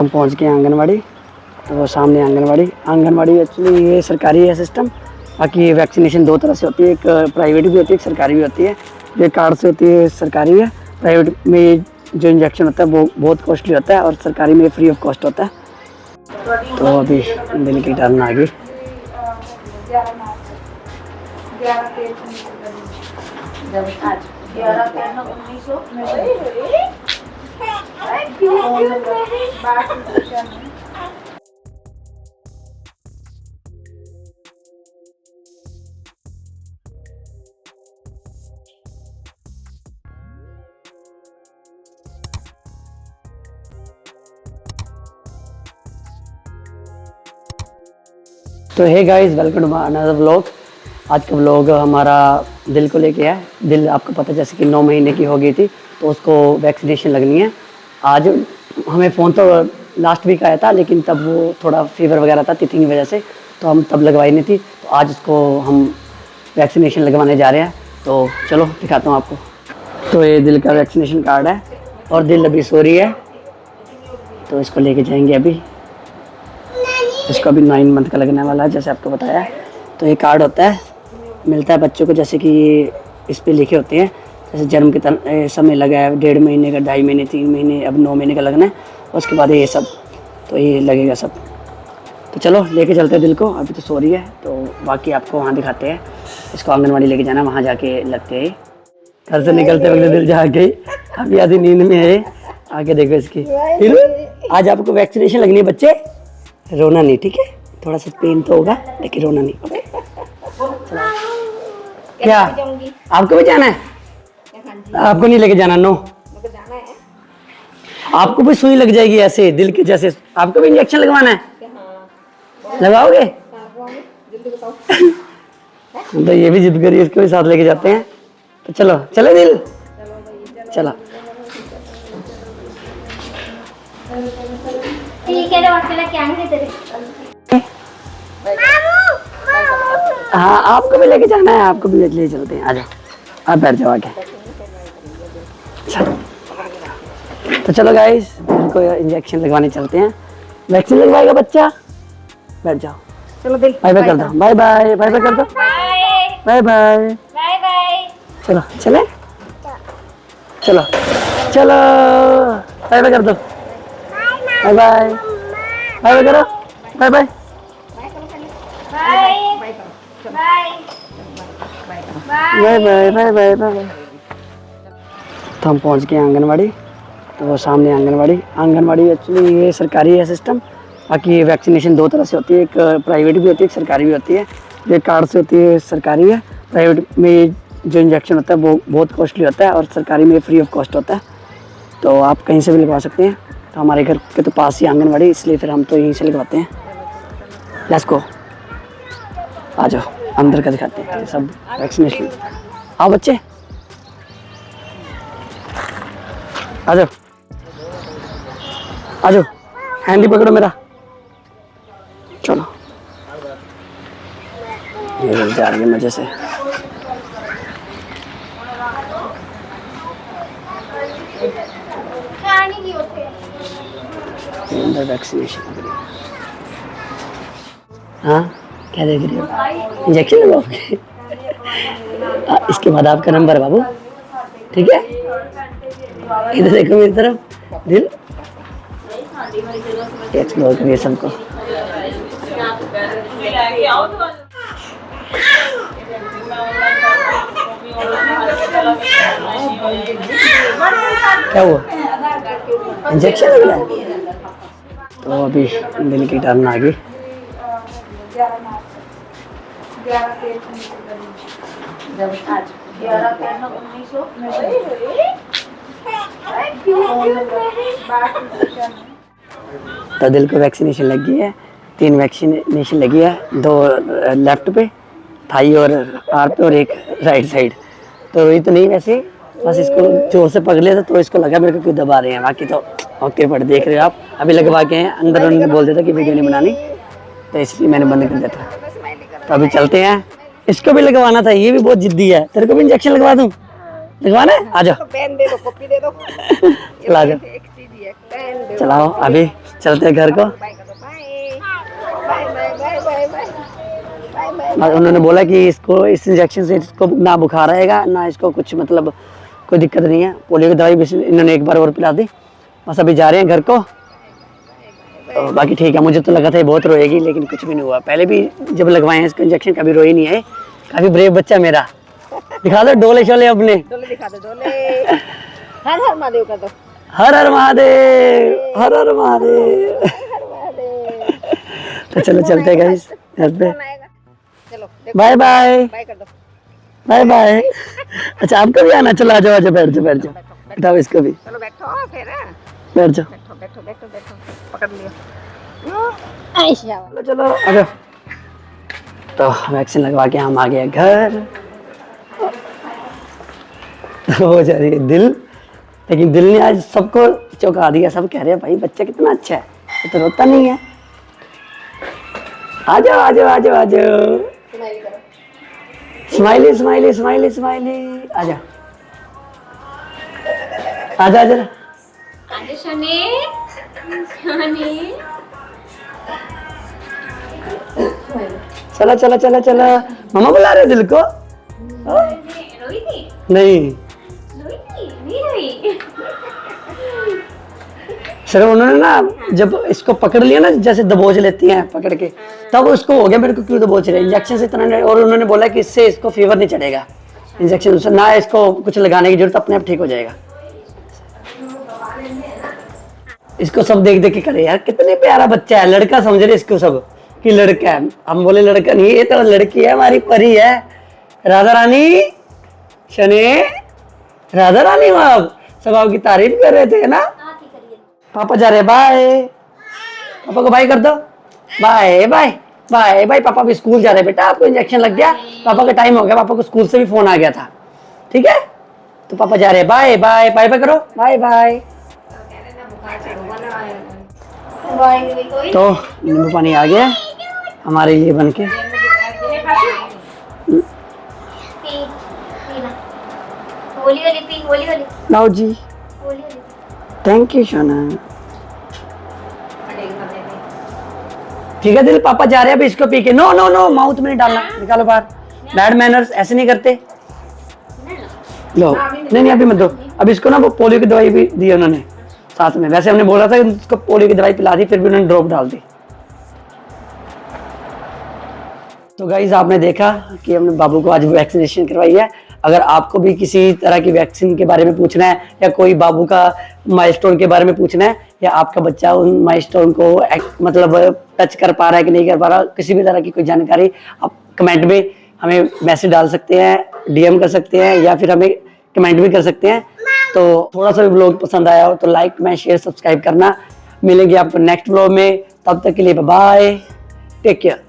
हम पहुंच गए आंगनवाड़ी। तो वो सामने आंगनवाड़ी एक्चुअली ये सरकारी है सिस्टम। बाकी ये वैक्सीनेशन दो तरह से होती है, एक प्राइवेट भी होती है, एक सरकारी भी होती है। जो कार्ड से होती है सरकारी है। प्राइवेट में जो इंजेक्शन होता है वो बहुत कॉस्टली होता है और सरकारी में फ्री ऑफ कॉस्ट होता है। तो अभी दिल की टर्न आ गई। तो hey guys, welcome to another vlog. आज का व्लॉग हमारा दिल को लेके है। दिल आपको पता है जैसे कि 9 महीने की हो गई थी तो उसको वैक्सीनेशन लगनी है। आज हमें फ़ोन तो लास्ट वीक आया था, लेकिन तब वो थोड़ा फीवर वगैरह था तिथि की वजह से, तो हम तब लगवाई नहीं थी। तो आज उसको हम वैक्सीनेशन लगवाने जा रहे हैं। तो चलो दिखाता हूँ आपको। तो ये दिल का वैक्सीनेशन कार्ड है और दिल अभी सो रही है, तो इसको लेके जाएंगे अभी। इसको अभी 9 मंथ का लगने वाला है जैसे आपको बताया। तो ये कार्ड होता है, मिलता है बच्चों को, जैसे कि ये इस पे लिखे होते हैं जैसे जन्म के समय लगा है, 1.5 महीने का, 2.5 महीने, 3 महीने, अब 9 महीने का लगना है। उसके बाद ये सब, तो ये लगेगा सब। तो चलो लेके चलते हैं दिल को, अभी तो सो रही है। तो बाकी आपको वहाँ दिखाते हैं। इसको आंगनवाड़ी लेके जाना, वहाँ जाके लगते हैं। घर से निकलते वक्त दिल जा गई, अभी आधी नींद में है। आगे देखो इसकी। आज आपको वैक्सीनेशन लगनी है बच्चे, रोना नहीं, ठीक है? थोड़ा सा पेन तो होगा लेकिन रोना नहीं, ओके? क्या आपको भी जाना है? आपको नहीं लेके जाना? नो, आपको भी सुई लग जाएगी ऐसे दिल के जैसे। आपको भी इंजेक्शन लगवाना है? लगाओगे? तो ये भी जिद करी, इसको भी साथ लेके जाते हैं। तो चलो चले दिल, चला। ठीक है, क्या तेरे? हाँ, आपको भी लेके जाना है, आपको भी ले चलते हैं। आ जाओ, आप बैठ जाओ आके। तो चलो गाइस, इनको इंजेक्शन लगवाने चलते हैं। वैक्सीन लगवाएगा बच्चा, बैठ जाओ। चलो दिल, बाय बाय कर दो, बाय बाय, बाय बाय कर दो, बाय बाय, बाय बाय। चलो चले, चलो चलो, बाय बाय कर दो, बाय बाय, बाय बाय करो, bye bye, bye bye, bye bye, bye. तो हम पहुंच गए आंगनवाड़ी। तो वो सामने आंगनवाड़ी एक्चुअली ये सरकारी है सिस्टम। बाकी ये वैक्सीनेशन दो तरह से होती है, एक प्राइवेट भी होती है, एक सरकारी भी होती है। जो कार्ड से होती है सरकारी है। प्राइवेट में जो इंजेक्शन होता है वो बहुत कॉस्टली होता है और सरकारी में फ्री ऑफ कॉस्ट होता है। तो आप कहीं से भी लगवा सकते हैं। तो हमारे घर के तो पास ही आंगनवाड़ी, इसलिए फिर हम तो यहीं से लगवाते हैं। लेट्स गो, आ जाओ अंदर का दिखाते हैं सब वैक्सीनेशन। आओ बच्चे, आ जाओ आ जाओ, हैंड ही पकड़ो मेरा, चलो। ये जा रही है मजे से। अंदर वैक्सीनेशन लग रही है। हाँ, क्या देख रही हो? इंजेक्शन लगवाओगे? इसके बाद आपका नंबर है बाबू, ठीक है? इधर देखो मेरी तरफ दिल, एक्सप्लोर करिए सबको। क्या हुआ? इंजेक्शन लग रहा है? तो अभी दिल की टर्न आ गई। तो दिल को वैक्सीनेशन लगी है, 3 वैक्सीनेशन लगी है, 2 लेफ्ट पे, थाई और आर पे, और एक राइट साइड। तो रोई तो नहीं वैसे, बस इसको जोर से पकड़ लिया था तो इसको लगा मेरे को क्यों दबा रहे हैं। बाकी तो ओके पड़, देख रहे हो आप। अभी लगवा के हैं, अंदर उन्होंने बोल दिया था कि वीडियो नहीं बनानी, तो इसलिए मैंने बंद कर दिया था। तो अभी चलते हैं, इसको भी लगवाना था, ये भी बहुत जिद्दी है। तेरे को भी इंजेक्शन लगवा दूं? लगवाना है? आ जाओ, पेन दे दो, कॉपी दे दो। चला जाओ। एक चीज ही है। चलाओ अभी चलते हैं घर को। और उन्होंने बोला कि इसको इस इंजेक्शन से इसको ना बुखार आएगा ना इसको कुछ मतलब कोई दिक्कत नहीं है। पोलियो की दवाई भी इन्होंने एक बार और पिला दी। बस अभी जा रहे हैं घर को। तो बाकी ठीक है, मुझे तो लगा था ये बहुत रोएगी लेकिन कुछ भी नहीं हुआ। पहले भी जब लगवाए हैं इसको इंजेक्शन कभी रोई नहीं है। काफी ब्रेव बच्चा मेरा। दिखा दो डोले शोले अपने। डोले दिखा दो डोले। हर हर महादेव कर दो। हर हर महादेव, हर हर महादेव। तो चलो चलते हैं गाइस घर पे। चलो बाय बाय, बाय कर दो। Bye bye. अच्छा आपको भी आना, चलो आ जाओ, आ जाओ, बैठ जाओ, बैठ जाओ, बैठाओ इसको भी, चलो बैठो फिर। बैठ जाओ। बैठो बैठो बैठो बैठो, पकड़ लियो। ऐशा चलो चलो आ जाओ। तो वैक्सीन लगवा के हम आ गए घर। हो जा रही है दिल, लेकिन दिल ने आज सबको चौंका दिया। सब कह रहे हैं भाई बच्चा कितना अच्छा है, ये तो रोता नहीं है। आ जाओ आ जाओ आ जाओ आ जाओ। स्माइली स्माइली स्माइली स्माइली, आ जाओ आ जाओ जरा। आजे शनि शनि चलो चलो चलो चलो, मामा बुला रहे दिल को। रोई थी नहीं रोई थी नहीं रोई। सर उन्होंने ना जब इसको पकड़ लिया ना, जैसे दबोच लेती हैं पकड़ के, तब उसको हो गया मेरे को क्यों दबोच रहे, इंजेक्शन से इतना नहीं। और उन्होंने बोला कि इससे इसको फीवर नहीं चढ़ेगा, इंजेक्शन से ना इसको कुछ लगाने की जरूरत, अपने आप ठीक हो जाएगा। इसको सब देख देख के करे यार, कितने प्यारा बच्चा है, लड़का समझ रहे इसको सब कि लड़का है। हम बोले लड़का नहीं, ये तो लड़की है, हमारी परी है, राधा रानी। शनि राधा रानी, वहां सब आपकी तारीफ कर रहे थे ना। पापा जा रहे, बाय। पापा को बाय कर दो, बाय बाय बाय बाय। पापा भी स्कूल जा रहे बेटा, आपको इंजेक्शन लग गया, पापा का टाइम हो गया, पापा को स्कूल से भी फोन आ गया था, ठीक है। तो पापा जा रहे, बाय बाय बाय बाय करो, बाय बाय। तो नींबू पानी आ गया हमारे लिए बन के। होली होली पी, होली होली लाओ जी, होली होली। थैंक यू सोना। ठीक है दिल, पापा जा रहे हैं, अभी इसको पी के। नो नो नो, माउथ में नहीं डालना, निकालो बाहर, बैड मैनर्स, ऐसे नहीं करते। लो नहीं नहीं अभी मत दो, अभी इसको ना वो पोलियो की दवाई भी दी उन्होंने साथ में। वैसे हमने बोला था कि इसको पोलियो की दवाई पिला दी, फिर भी उन्होंने ड्रॉप डाल दी। तो गाइज आपने देखा कि हमने बाबू को आज वैक्सीनेशन करवाई है। अगर आपको भी किसी तरह की वैक्सीन के बारे में पूछना है, या कोई बाबू का माइलस्टोन के बारे में पूछना है, या आपका बच्चा उन माइलस्टोन को मतलब टच कर पा रहा है कि नहीं कर पा रहा, किसी भी तरह की कोई जानकारी, आप कमेंट में हमें मैसेज डाल सकते हैं, डीएम कर सकते हैं, या फिर हमें कमेंट भी कर सकते हैं। तो थोड़ा सा भी ब्लॉग पसंद आया हो तो लाइक, कमेंट, शेयर, सब्सक्राइब करना। मिलेंगे आपको नेक्स्ट ब्लॉग में, तब तक के लिए बाय बाय, टेक केयर।